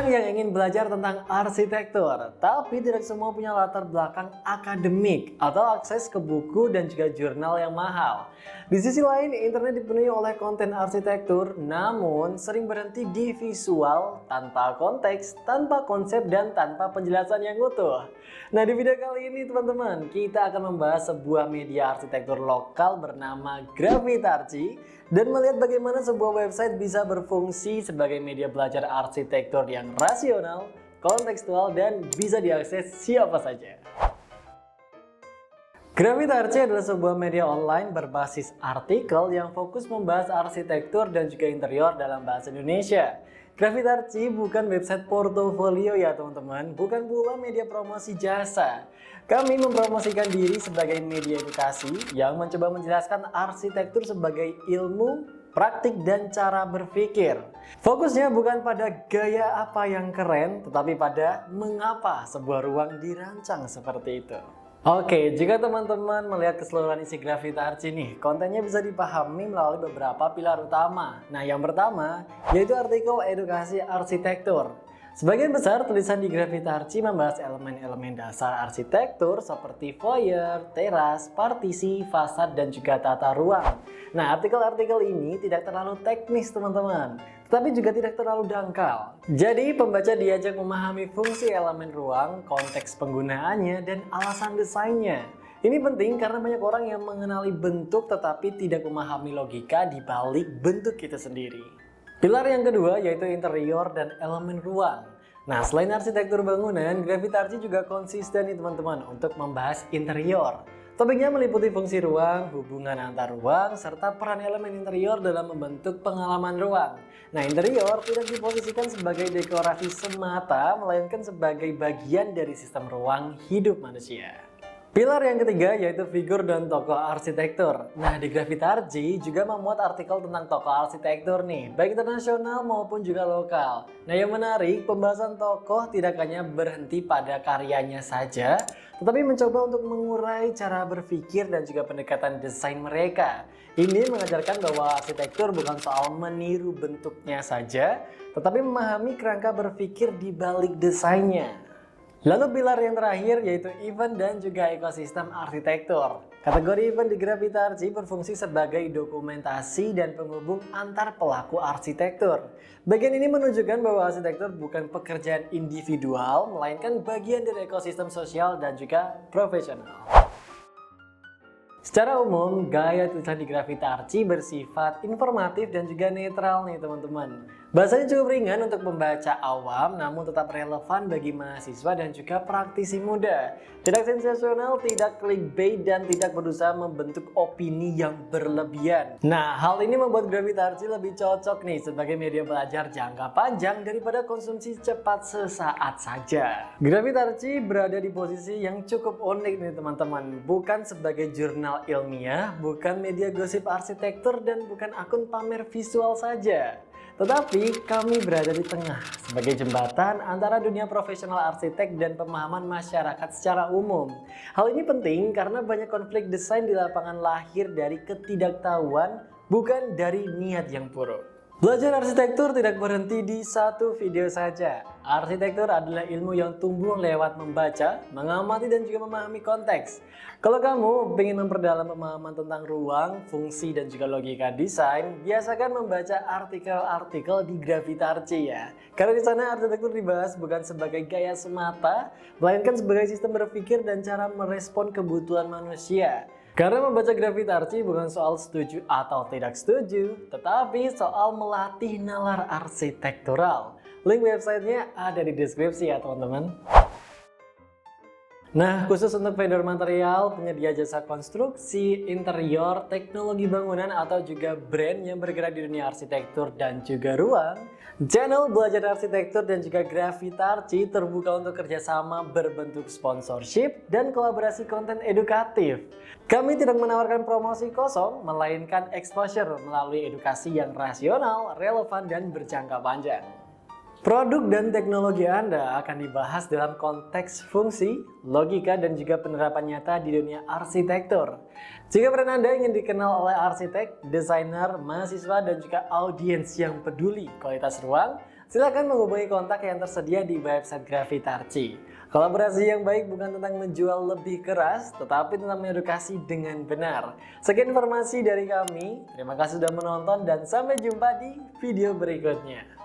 Banyak yang ingin belajar tentang arsitektur, tapi tidak semua punya latar belakang akademik atau akses ke buku dan juga jurnal yang mahal. Di sisi lain, internet dipenuhi oleh konten arsitektur, namun sering berhenti di visual, tanpa konteks, tanpa konsep, dan tanpa penjelasan yang utuh. Nah, di video kali ini teman-teman, kita akan membahas sebuah media arsitektur lokal bernama Gravitarchi dan melihat bagaimana sebuah website bisa berfungsi sebagai media belajar arsitektur yang rasional, kontekstual, dan bisa diakses siapa saja. Gravitarchi adalah sebuah media online berbasis artikel yang fokus membahas arsitektur dan juga interior dalam bahasa Indonesia. Gravitarchi bukan website portofolio ya teman-teman, bukan pula media promosi jasa. Kami mempromosikan diri sebagai media edukasi yang mencoba menjelaskan arsitektur sebagai ilmu, praktik, dan cara berpikir. Fokusnya bukan pada gaya apa yang keren, tetapi pada mengapa sebuah ruang dirancang seperti itu. Oke, jika teman-teman melihat keseluruhan isi Gravitarchi nih, kontennya bisa dipahami melalui beberapa pilar utama. Nah, yang pertama yaitu artikel edukasi arsitektur. Sebagian besar tulisan di Gravitarchi membahas elemen-elemen dasar arsitektur seperti foyer, teras, partisi, fasad, dan juga tata ruang. Nah, artikel-artikel ini tidak terlalu teknis teman-teman, tetapi juga tidak terlalu dangkal. Jadi, pembaca diajak memahami fungsi elemen ruang, konteks penggunaannya, dan alasan desainnya. Ini penting karena banyak orang yang mengenali bentuk tetapi tidak memahami logika di balik bentuk itu sendiri. Pilar yang kedua yaitu interior dan elemen ruang. Nah, selain arsitektur bangunan, Gravitarchi juga konsisten nih teman-teman untuk membahas interior. Topiknya meliputi fungsi ruang, hubungan antar ruang, serta peran elemen interior dalam membentuk pengalaman ruang. Nah, interior tidak diposisikan sebagai dekorasi semata, melainkan sebagai bagian dari sistem ruang hidup manusia. Pilar yang ketiga yaitu figur dan tokoh arsitektur. Nah, di Gravitarchi juga memuat artikel tentang tokoh arsitektur nih, baik internasional maupun juga lokal. Nah, yang menarik, pembahasan tokoh tidak hanya berhenti pada karyanya saja, tetapi mencoba untuk mengurai cara berpikir dan juga pendekatan desain mereka. Ini mengajarkan bahwa arsitektur bukan soal meniru bentuknya saja, tetapi memahami kerangka berpikir di balik desainnya. Lalu pilar yang terakhir yaitu event dan juga ekosistem arsitektur. Kategori event di Gravitarchi berfungsi sebagai dokumentasi dan penghubung antar pelaku arsitektur. Bagian ini menunjukkan bahwa arsitektur bukan pekerjaan individual, melainkan bagian dari ekosistem sosial dan juga profesional. Secara umum, gaya tulisan di Gravitarchi bersifat informatif dan juga netral nih teman-teman. Bahasanya cukup ringan untuk pembaca awam, namun tetap relevan bagi mahasiswa dan juga praktisi muda. Tidak sensasional, tidak clickbait, dan tidak berusaha membentuk opini yang berlebihan. Nah, hal ini membuat Gravitarchi lebih cocok nih sebagai media belajar jangka panjang daripada konsumsi cepat sesaat saja. Gravitarchi berada di posisi yang cukup unik nih teman-teman. Bukan sebagai jurnal ilmiah, bukan media gosip arsitektur, dan bukan akun pamer visual saja. Tetapi kami berada di tengah sebagai jembatan antara dunia profesional arsitek dan pemahaman masyarakat secara umum. Hal ini penting karena banyak konflik desain di lapangan lahir dari ketidaktahuan, bukan dari niat yang buruk. Belajar arsitektur tidak berhenti di satu video saja. Arsitektur adalah ilmu yang tumbuh lewat membaca, mengamati, dan juga memahami konteks. Kalau kamu ingin memperdalam pemahaman tentang ruang, fungsi, dan juga logika desain, biasakan membaca artikel-artikel di Gravitarchi ya. Karena di sana arsitektur dibahas bukan sebagai gaya semata, melainkan sebagai sistem berpikir dan cara merespon kebutuhan manusia. Karena membaca Gravitarchi bukan soal setuju atau tidak setuju, tetapi soal melatih nalar arsitektural. Link websitenya ada di deskripsi ya teman-teman. Nah, khusus untuk vendor material, penyedia jasa konstruksi, interior, teknologi bangunan, atau juga brand yang bergerak di dunia arsitektur dan juga ruang, channel Belajar Arsitektur dan juga Gravitarchi terbuka untuk kerjasama berbentuk sponsorship dan kolaborasi konten edukatif. Kami tidak menawarkan promosi kosong, melainkan exposure melalui edukasi yang rasional, relevan, dan berjangka panjang. Produk dan teknologi Anda akan dibahas dalam konteks fungsi, logika, dan juga penerapan nyata di dunia arsitektur. Jika brand Anda ingin dikenal oleh arsitek, desainer, mahasiswa, dan juga audiens yang peduli kualitas ruang, Silakan menghubungi kontak yang tersedia di website Gravitarci. Kolaborasi yang baik bukan tentang menjual lebih keras, tetapi tentang mengedukasi dengan benar. Sekian informasi dari kami, terima kasih sudah menonton dan sampai jumpa di video berikutnya.